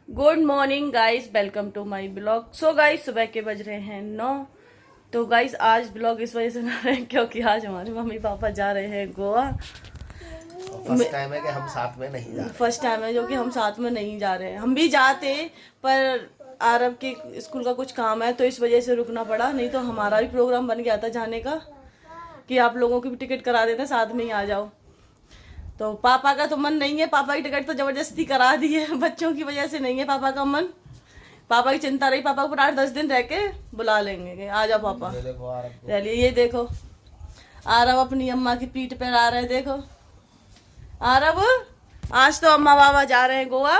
Good morning guys, welcome to my blog. So guys, सुबह के बज रहे हैं 9। तो गाइस आज ब्लॉग इस वजह से ना रहे क्योंकि आज हमारे मम्मी पापा जा रहे हैं गोवा। फर्स्ट टाइम है कि हम साथ में नहीं जा रहे। फर्स्ट टाइम है जो कि हम साथ में नहीं जा रहे हैं। हम भी जाते पर आरब के स्कूल का कुछ काम है तो इस वजह से रुकना पड़ा, नहीं तो हमारा भी प्रोग्राम बन गया था जाने का कि आप लोगों की भी टिकट करा देते हैं, साथ में ही आ जाओ। तो पापा का तो मन नहीं है, पापा की टिकट तो जबरदस्ती करा दी है, बच्चों की वजह से नहीं है पापा का मन। पापा की चिंता रही, पापा को 8-10 दिन रह के बुला लेंगे, आ जाओ पापा। चलिए ये देखो आरब अपनी अम्मा की पीठ पर आ रहे हैं। देखो आरब, आज तो अम्मा बाबा जा रहे हैं गोवा।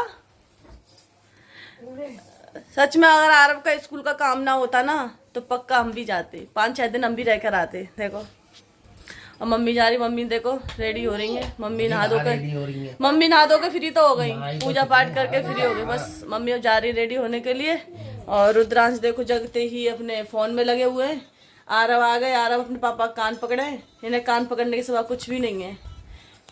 सच में अगर आरब का स्कूल का काम ना होता ना तो पक्का हम भी जाते, 5-6 दिन हम भी रह कर आते। देखो और मम्मी जा रही, मम्मी देखो रेडी हो रही है। मम्मी नहा धो के फ्री तो हो गई, पूजा पाठ करके फ्री हो गई। बस मम्मी अब जा रही रेडी होने के लिए। और रुद्रांश देखो जगते ही अपने फोन में लगे हुए हैं। आरव आ गए, आरव अपने पापा कान पकड़े हैं, इन्हें कान पकड़ने के सिवा कुछ भी नहीं है।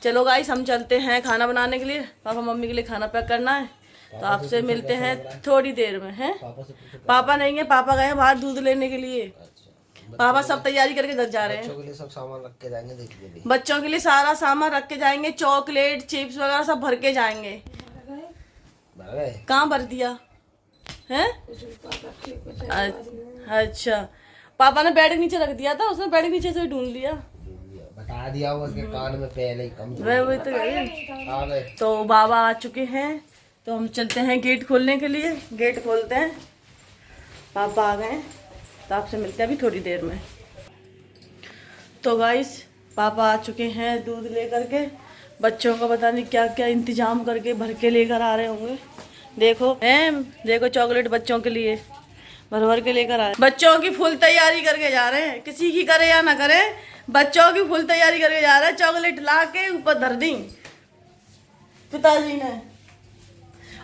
चलो गाइस हम चलते हैं खाना बनाने के लिए, पापा मम्मी के लिए खाना पैक करना है। तो आपसे मिलते हैं थोड़ी देर में। हैं पापा नहीं है, पापा गए हैं बाहर दूध लेने के लिए। पापा सब तैयारी करके घर जा रहे हैं। बच्चों के लिए सब सामान रख के जाएंगे, देखिए बच्चों के लिए सारा सामान रख के जाएंगे, चॉकलेट चिप्स वगैरह सब भर के जाएंगे। कहाँ भर दिया है? अच्छा, पापा ने बेड के नीचे रख दिया था, उसने बेड के नीचे से ढूंढ लिया, बता दिया उसके कान में पहले ही कम वही तो आ गए। तो बाबा आ चुके हैं, तो हम चलते हैं गेट खोलने के लिए। गेट खोलते हैं, पापा आ गए तो आपसे मिलते हैं अभी थोड़ी देर में। तो गाइस पापा आ चुके हैं दूध लेकर के, बच्चों का पता नहीं क्या क्या इंतजाम करके भर के लेकर आ रहे होंगे। देखो देखो चॉकलेट बच्चों के लिए भर भर के लेकर आ रहे हैं। बच्चों की फुल तैयारी करके जा रहे हैं, किसी की करे या ना करे, बच्चों की फुल तैयारी करके जा रहे हैं। चॉकलेट ला के ऊपर धर दी पिताजी ने,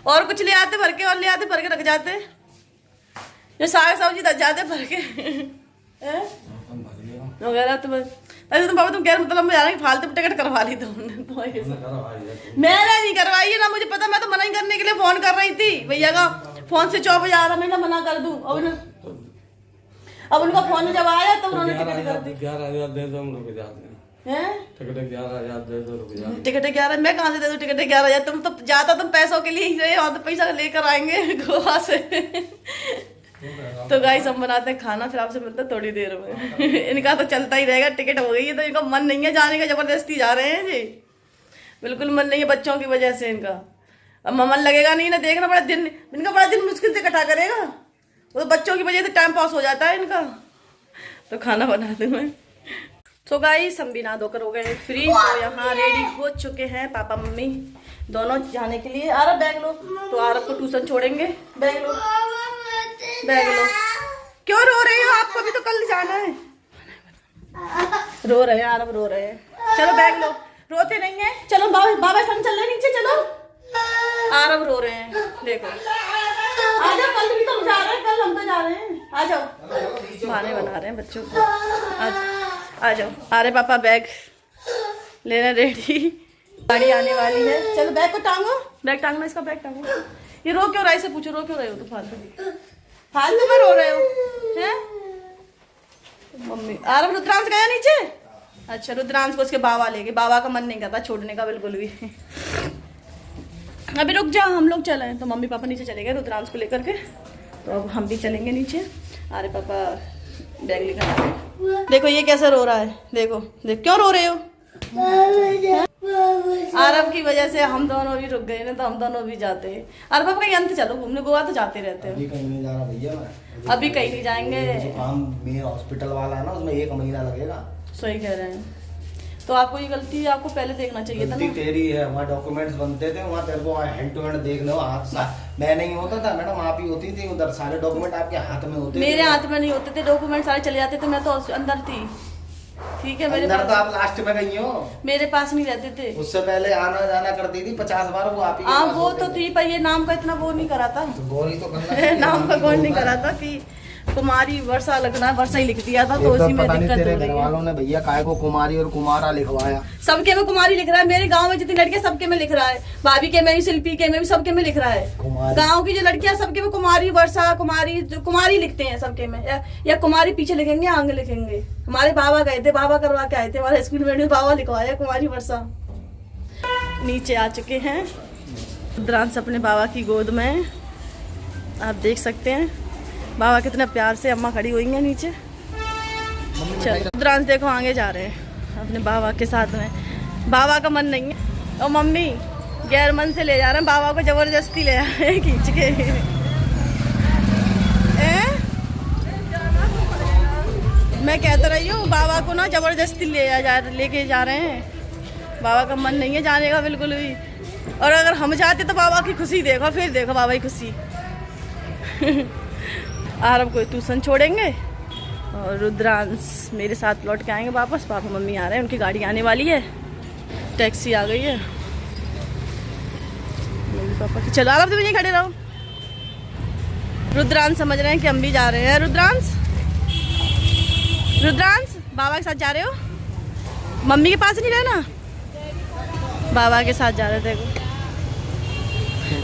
और कुछ ले आते भर के, और ले आते भर के रख जाते, जो साग सब्जी धर जाते भर के वगैरह। तो अरे तुम पापा तुम गैर मतलब में जा रहे हैं, फालतू टिकट करवा ली तुमने तो। मैंने नहीं करवाई है ना, मुझे पता, मैं तो मना ही करने के लिए फोन कर रही थी भैया का। फोन से 24 आ रहा, मैं ना मना कर दूं। अब उनका फोन जब आया तो उन्होंने टिकट कर दी। 11,000 दे दो, हम रुक जाते हैं। टिकट 11,000 दे दो, रुक जाते हैं। टिकट 11, मैं कहाँ से दे दूं टिकट 11,000? तुम तो जाता तुम पैसों के लिए ही रहे, और तो पैसा लेकर आएंगे गोवा से। तो गाइस हम बनाते हैं खाना, फिर आपसे मिलते हैं थोड़ी देर में। इनका तो चलता ही रहेगा, टिकट हो गई है तो इनका मन नहीं है जाने का, जबरदस्ती जा रहे हैं जी, बिल्कुल मन नहीं है बच्चों की वजह से इनका। अब मन लगेगा नहीं ना, देखना बड़ा दिन, इनका बड़ा दिन मुश्किल से कटा करेगा, वो तो बच्चों की वजह से टाइम पास हो जाता है इनका। तो खाना बना दूं मैं। तो गाइस हम भी नहा धोकर हो गए फ्री, तो यहाँ रेडी हो चुके हैं पापा मम्मी दोनों जाने के लिए। आरब बैग लो, तो आरब को ट्यूशन छोड़ेंगे। बैग लो, बैग लो। क्यों रो रही हो? आपको भी तो कल जाना है। रो रहे हैं आरब, रो रहे हैं। चलो बैग लो, रोते नहीं है। चलो बाबा, बाबा संग चल रहे नीचे, चलो। आरब रो रहे हैं, देखो। आ जाओ, कल भी तो हम जा रहे हैं, कल हम तो जा रहे हैं। आ जाओ, बहाने बना रहे हैं बच्चों को। आ जाओ। अरे पापा बैग लेना रेडी, गाड़ी आने वाली है। चलो बैग को टांगो, बैग टांगना, इसका बैग टांगो। ये रो क्यों रहा है? इसे पूछो रो क्यों रहे हो? तो फालतू में रो रहे हो हैं? मम्मी आरब रुद्रांश गया नीचे? अच्छा, रुद्रांश को उसके बाबा ले गए, बाबा का मन नहीं करता छोड़ने का बिल्कुल भी। अभी रुक जाओ, हम लोग चले, तो मम्मी पापा नीचे चले गए रुद्रांश को लेकर के। तो अब हम भी चलेंगे नीचे। अरे पापा बैग लेकर, देखो ये कैसे रो रहा है, देखो देख क्यों रो रहे हो? आरब की वजह से हम दोनों भी रुक गए ना, तो हम दोनों भी जाते हैं। अरे पापा कहीं अंत चलो घूमने, गोवा तो जाते रहते हैं। अभी कहीं नहीं जा रहा भैया मैं, अभी कहीं नहीं जाएंगे। जो काम मेरा हॉस्पिटल वाला है ना, उसमें 1 महीना लगेगा। सही कह रहे हैं, तो आपको ये गलती आपको पहले देखना चाहिए था गलती ना। तेरी है, वहाँ डॉक्यूमेंट्स बनते थे, वहाँ तेरे को हैंड टू हैंड देखने हाथ साथ। मैं नहीं होता था मैडम, आप ही होती थी उधर, सारे डॉक्यूमेंट आपके हाथ में होते थे। मेरे हाथ में नहीं होते थे डॉक्यूमेंट, सारे चले जाते थे, मैं तो अंदर थी। ठीक है, मेरे अंदर तो आप पास, लास्ट में गई हो, मेरे पास नहीं रहते थे। उससे पहले आना जाना करती थी 50 बार, वो आप ही के हाँ पास वो होते तो थे। थी, पर ये नाम का इतना वो नहीं करा था। तो गौर ही तो करना नाम का गौर नहीं करा था कि कुमारी वर्षा लगना, वर्षा ही लिख दिया था तो उसी में पता नहीं दिक्कत तेरे हो रही घर है। वालों ने भैया काय को कुमारी और कुमारा लिखवाया। सबके में कुमारी लिख रहा है, मेरे गांव में जितनी लड़कियां सबके में लिख रहा है, भाभी के में भी, शिल्पी के में भी, सबके में लिख रहा है। कुमारी। गांव की जो लड़कियां सबके में कुमारी वर्षा, कुमारी, जो कुमारी लिखते हैं सबके में, या कुमारी पीछे लिखेंगे, आगे लिखेंगे। हमारे बाबा गए थे, बाबा करवा के आए थे, हमारे स्कूल में बाबा लिखवाया कुमारी वर्षा। नीचे आ चुके हैं रुद्रांश अपने बाबा की गोद में, आप देख सकते हैं बाबा कितने प्यार से, अम्मा खड़ी हुई हैं नीचे। चलो रुद्रांश देखो आगे जा रहे हैं अपने बाबा के साथ में, बाबा का मन नहीं है और मम्मी गैर मन से ले जा रहे हैं बाबा को, जबरदस्ती ले जा रहे हैं खींच के। मैं कहता रही हूँ बाबा को ना जबरदस्ती लेके जा रहे हैं, बाबा का मन नहीं है जाने का बिल्कुल भी। और अगर हम चाहते तो बाबा की खुशी देखो, फिर देखो बाबा की खुशी। आरब को ट्यूशन छोड़ेंगे और रुद्रांश मेरे साथ लौट के आएंगे वापस। पापा मम्मी आ रहे हैं, उनकी गाड़ी आने वाली है, टैक्सी आ गई है मेरे पापा की। चलो आरब तुम यहीं खड़े रहो। रुद्रांश समझ रहे हैं कि हम भी जा रहे हैं। रुद्रांश, रुद्रांश बाबा के साथ जा रहे हो? मम्मी के पास नहीं रहना, बाबा के साथ जा रहे थे।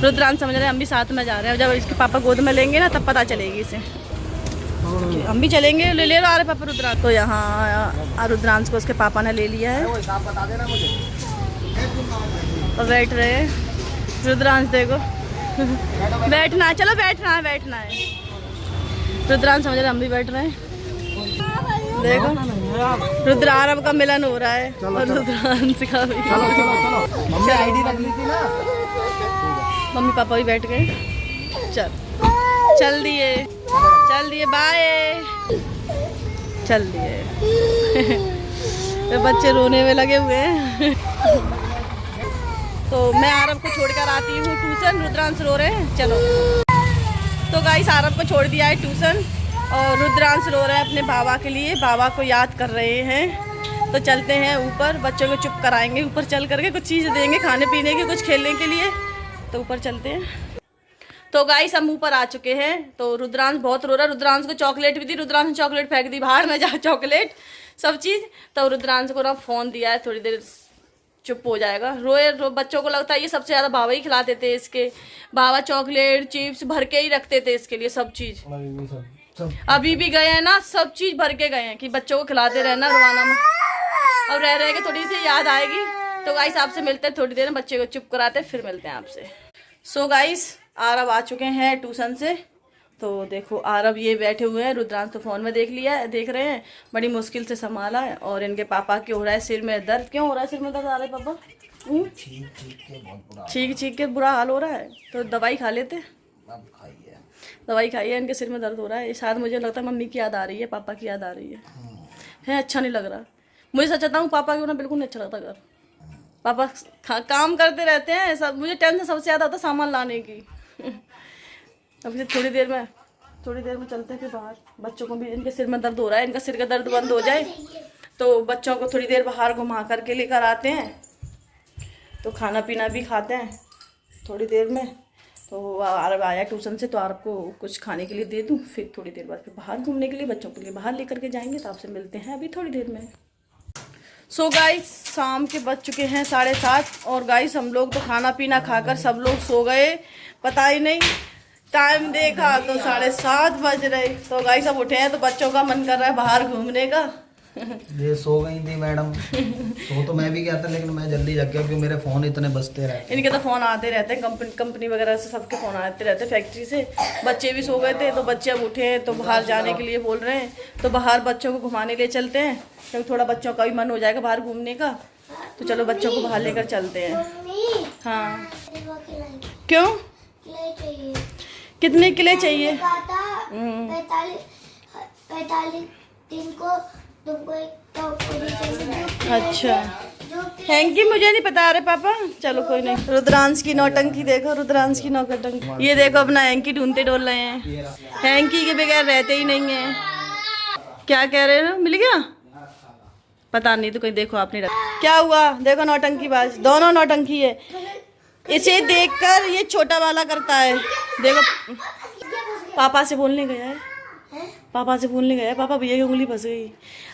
रुद्रांश समझ रहे हैं हम भी साथ में जा रहे हैं, जब इसके पापा गोद में लेंगे ना तब पता चलेगी इसे कि हम भी चलेंगे। ले आ रहे पापा रुद्रांश तो यहाँ रुद्रांश को उसके पापा ने ले लिया है और बैठ रहे हैं। रुद्रांश देखो बैठना है, चलो बैठना है, बैठना है। रुद्रांश समझ रहे हम भी बैठ रहे हैं। देखो रुद्र आरब का मिलन हो रहा है और रुद्रांश का भी। मम्मी आईडी रख ली थी ना, मम्मी पापा भी बैठ गए। चल दिए बाय, चल दिए। तो बच्चे रोने में लगे हुए हैं। तो मैं आरब को छोड़कर आती हूँ ट्यूशन, रुद्रांश रो रहे हैं। चलो तो गाइस आरब को छोड़ दिया है ट्यूशन और रुद्रांश रो रहे हैं अपने बाबा के लिए, बाबा को याद कर रहे हैं। तो चलते हैं ऊपर, बच्चों को चुप कराएंगे, ऊपर चल करके कुछ चीज़ देंगे खाने पीने की, कुछ खेलने के लिए। तो ऊपर चलते हैं। तो गाइस हम ऊपर आ चुके हैं। तो रुद्रांश बहुत रो रहा है, रुद्रांश को चॉकलेट भी दी, रुद्रांश ने चॉकलेट फेंक दी बाहर में, जा चॉकलेट सब चीज़। तो रुद्रांश को ना फ़ोन दिया है, थोड़ी देर चुप हो जाएगा। बच्चों को लगता है ये सबसे ज़्यादा बाबा ही खिलाते थे इसके, बाबा चॉकलेट चिप्स भर के ही रखते थे इसके लिए सब चीज़। अभी भी गए हैं ना, सब चीज़ भर के गए हैं कि बच्चों को खिलाते रहना रुआना में, और रह के थोड़ी सी याद आएगी। तो गाइस आपसे मिलते हैं थोड़ी देर में, बच्चे को चुप कराते फिर मिलते हैं आपसे। सो गाइस आरब आ चुके हैं ट्यूशन से। तो देखो आरब ये बैठे हुए हैं, रुद्रांश तो फ़ोन में देख रहे हैं, बड़ी मुश्किल से संभाला है। और इनके पापा के हो रहा है सिर में दर्द। क्यों हो रहा है सिर में दर्द आ रहा है पापा? छींक के बुरा हाल हो रहा है, तो दवाई खा लेते। दवाई खाइए, इनके सिर में दर्द हो रहा है। शायद मुझे लगता है मम्मी की याद आ रही है, पापा की याद आ रही है। अच्छा नहीं लग रहा मुझे, सच बताऊँ पापा के होना बिल्कुल नहीं अच्छा लगता। घर पापा काम करते रहते हैं सब, मुझे टेंशन सबसे ज़्यादा होता है सामान लाने की। अभी थोड़ी देर में चलते हैं फिर बाहर। बच्चों को भी इनके सिर में दर्द हो रहा है, इनका सिर का दर्द बंद हो जाए तो बच्चों को थोड़ी देर बाहर घुमा करके लेकर आते हैं। तो खाना पीना भी खाते हैं थोड़ी देर में। तो आरब आया ट्यूशन से, तो आरब को कुछ खाने के लिए दे दूँ, फिर थोड़ी देर बाद फिर बाहर घूमने के लिए बच्चों के लिए बाहर लेकर के जाएंगे। तो आपसे मिलते हैं अभी थोड़ी देर में। सो गाइस शाम के बज चुके हैं 7:30 और गाइस हम लोग तो खाना पीना खाकर सब लोग सो गए, पता ही नहीं टाइम देखा तो 7:30 बज रहे। तो गाइस अब उठे हैं तो बच्चों का मन कर रहा है बाहर घूमने का। ये सो गई थी मैडम, सो तो मैं भी गया था लेकिन मैं जल्दी जग गया क्योंकि मेरे फ़ोन इतने बजते रहते हैं। इनके तो फ़ोन आते रहते हैं, कंपनी वगैरह से सबके फ़ोन आते रहते हैं फैक्ट्री से। बच्चे भी सो गए थे तो बच्चे अब उठे हैं तो बाहर जाने के लिए बोल रहे हैं। तो बाहर बच्चों को घुमाने ले चलते हैं क्योंकि थोड़ा बच्चों का भी मन हो जाएगा बाहर घूमने का। तो चलो बच्चों को बाहर लेकर चलते हैं। हाँ क्यों, कितने किले चाहिए? 45 दिन को तुमको एक। अच्छा थैंक यू, मुझे नहीं पता अरे पापा। चलो कोई नहीं। रुद्रांश की नौटंकी देखो, रुद्रांश की नौटंकी। ये देखो अपना हैंकी ढूंढते डोल रहे हैं, हैंकी के बगैर रहते ही नहीं है। क्या कह रहे हो, मिल गया? पता नहीं, तो कहीं देखो आपने रखा। क्या हुआ? देखो नौटंकी बाज, दोनों नौटंकी है। इसे देखकर ये छोटा वाला करता है। देखो पापा से बोलने गया है, पापा से बोलने गया, पापा भैया की उंगली फंस गई।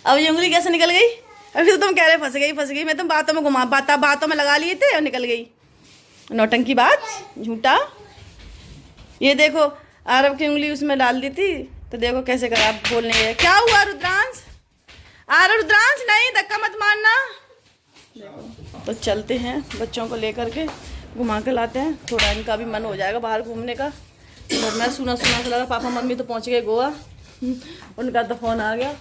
अब ये उंगली कैसे निकल गई? अभी तो तुम कह रहे फंस गई। मैं तुम बातों में घुमा बातों में लगा लिए थे और निकल गई। नौटंकी बात, झूठा। ये देखो आरब की उंगली उसमें डाल दी थी तो देखो कैसे करा। आप बोलने गए, क्या हुआ रुद्रांश? रुद्रांश नहीं, धक्का मत मारना। तो चलते हैं, बच्चों को लेकर के घुमा के लाते हैं, थोड़ा इनका भी मन हो जाएगा बाहर घूमने का। और मैं सुना सा लगा पापा मम्मी तो पहुंच गए गोवा। उनका तो फोन आ गया,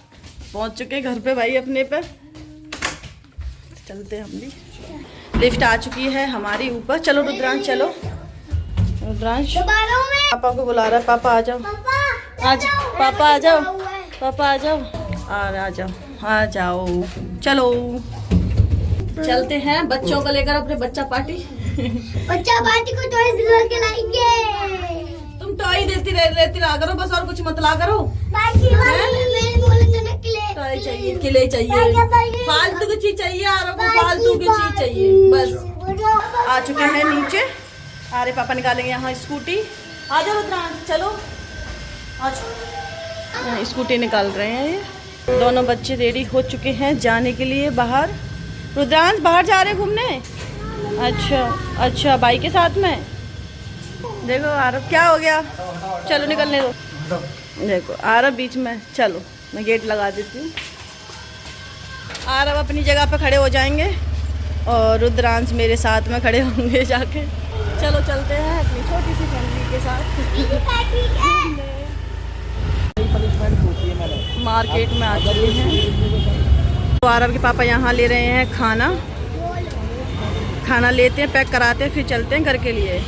पहुंच चुके घर पे भाई अपने पे। चलते हैं हम भी। लिफ्ट आ चुकी है हमारी ऊपर। चलो रुद्रांश, चलो रुद्रांश। पापा को बुला रहा है, पापा आ जाओ, आ जाओ पापा, आ जाओ पापा, आ जाओ, आ जाओ। चलो चलते हैं बच्चों को लेकर अपने बच्चा पार्टी को टॉय दिला के लाएंगे। तुम टॉय देती रहा करो बस, और कुछ मत ला करो। टॉय चाहिए, किले चाहिए, फालतू की चीज चाहिए, आरव को फालतू की चीज चाहिए बस। आ चुके हैं नीचे। अरे पापा निकालेंगे यहाँ स्कूटी। आ जाओ रुद्रांश, चलो आ जाओ। स्कूटी निकाल रहे हैं ये दोनों बच्चे। रेडी हो चुके हैं जाने के लिए बाहर। रुद्रांश बाहर जा रहे घूमने? अच्छा बाइक के साथ में। देखो आरब, क्या हो गया? चलो निकलने दो। देखो आरब बीच में। चलो मैं गेट लगा देती हूँ। आरब अपनी जगह पे खड़े हो जाएंगे और रुद्रांश मेरे साथ में खड़े होंगे जाके। चलो चलते हैं अपनी छोटी सी फैमिली के साथ। मार्केट में आ चुके हैं। तो आरब के पापा यहाँ ले रहे हैं खाना लेते हैं, पैक कराते हैं, फिर चलते हैं घर के लिए।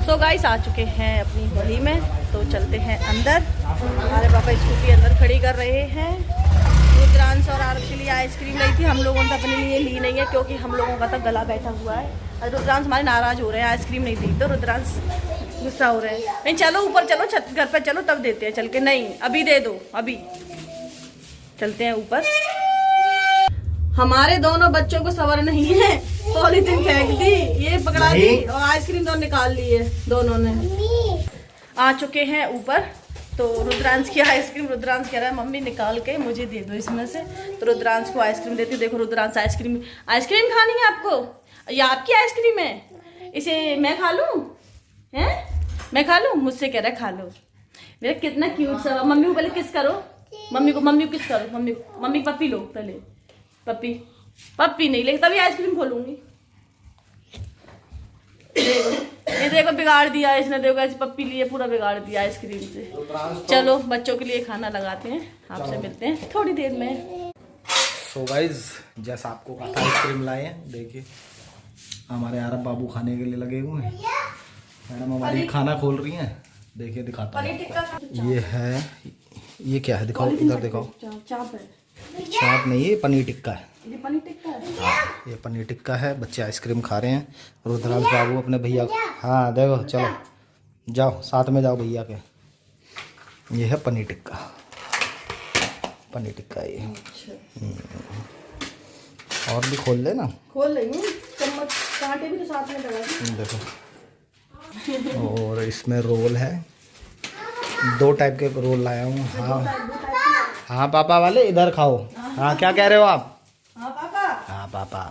सो गाइस आ चुके हैं अपनी गली में, तो चलते हैं अंदर। हमारे पापा स्कूटी अंदर खड़ी कर रहे हैं। रुद्रांश और आरब के लिए आइसक्रीम लाई थी, हम लोगों ने अपने लिए ली नहीं है क्योंकि हम लोगों का तो गला बैठा हुआ है। और रुद्रांश हमारे नाराज हो रहे हैं, आइसक्रीम नहीं दी तो रुद्रांश गुस्सा हो रहे हैं। नहीं चलो ऊपर चलो, छत घर पर चलो तब देते हैं चल के। नहीं अभी दे दो, अभी चलते हैं ऊपर। हमारे दोनों बच्चों को सबर नहीं है, पॉलीथीन फेंक दी, ये पकड़ा दी और आइसक्रीम तो निकाल ली है दोनों ने। आ चुके हैं ऊपर। तो रुद्रांश की आइसक्रीम, रुद्रांश कह रहा है मम्मी निकाल के मुझे दे दो इसमें से। तो रुद्रांश को आइसक्रीम देती हूँ। देखो रुद्रांश आइसक्रीम खानी है आपको? ये आपकी आइसक्रीम है, इसे मैं खा लूँ? हैं मैं खा लूँ? मुझसे कह रहा है खा लो। मेरा कितना क्यूट सा। मम्मी को पहले किस करो, मम्मी को किस करो। मम्मी पप्पी लो पहले। पप्पी नहीं लेगी तभी आइसक्रीम खोलूंगी। देखो बिगाड़ दिया इसने। देखो ऐसी पप्पी लिए पूरा बिगाड़ दिया आइसक्रीम से। चलो बच्चों के लिए खाना लगाते हैं, आपसे मिलते हैं थोड़ी देर में। सो गाइस जैसा आपको कहा था आइसक्रीम लाए हैं। देखिए हमारे आरब बाबू खाने के लिए लगे हुए हैं। मैडम हमारी खाना खोल रही हैं। देखिए दिखाता हूँ। ये है, ये क्या है दिखाओ, इधर दिखाओ। चाप नहीं, ये पनीर टिक्का है। ये पनीर टिक्का है। बच्चे आइसक्रीम खा रहे हैं। रुद्रांश बाबू अपने भैया, हाँ देखो चलो जाओ साथ में जाओ भैया के। ये है पनीर टिक्का ये। और भी खोल लेना। खोल लेंगे, चम्मच कांटे भी तो साथ में लगा दी। देखो और इसमें रोल है, 2 टाइप के रोल लाया हूँ। हाँ पापा वाले इधर खाओ। हाँ क्या कह रहे हो आप? हाँ पापा।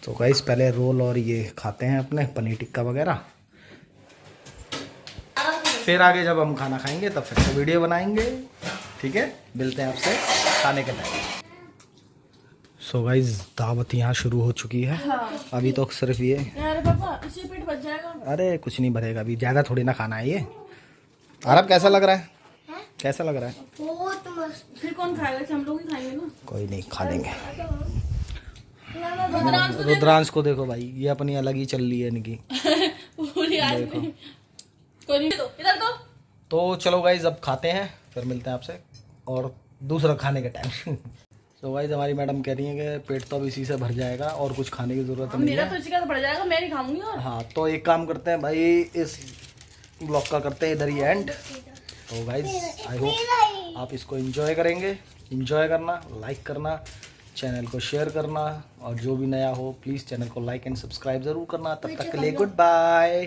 तो गाइस पहले रोल और ये खाते हैं अपने पनीर टिक्का वगैरह, फिर आगे जब हम खाना खाएंगे तब फिर से वीडियो बनाएंगे। ठीक है, मिलते हैं आपसे खाने के टाइम। सो गाइस दावत यहाँ शुरू हो चुकी है। अभी तो सिर्फ ये। अरे पापा इससे पेट भर जाएगा। अरे कुछ नहीं भरेगा, अभी ज़्यादा थोड़ी ना खाना है ये। आरब कैसा लग रहा है? कैसा लग रहा है? बहुत मस्त। फिर कौन खाएगा? हम लोग ही खाएंगे ना। कोई नहीं, खा लेंगे। रुद्रांश को देखो भाई, ये अपनी अलग ही चल रही है इनकी। देखो कोई नहीं, इधर तो चलो गाइज अब खाते हैं, फिर मिलते हैं आपसे और दूसरा खाने के टाइम। तो गाइज हमारी मैडम कह रही है कि पेट तो अब इसी से भर जाएगा और कुछ खाने की जरूरत नहीं है। मेरा तो इसी का तो भर जाएगा, मैं नहीं खाऊंगी। और हाँ तो एक काम करते हैं भाई, इस ब्लॉग का करते हैं इधर ही एंड। तो गाइज आई होप आप इसको एंजॉय करेंगे। एंजॉय करना, लाइक करना, चैनल को शेयर करना और जो भी नया हो प्लीज़ चैनल को लाइक एंड सब्सक्राइब ज़रूर करना। तब तक के लिए गुड बाय।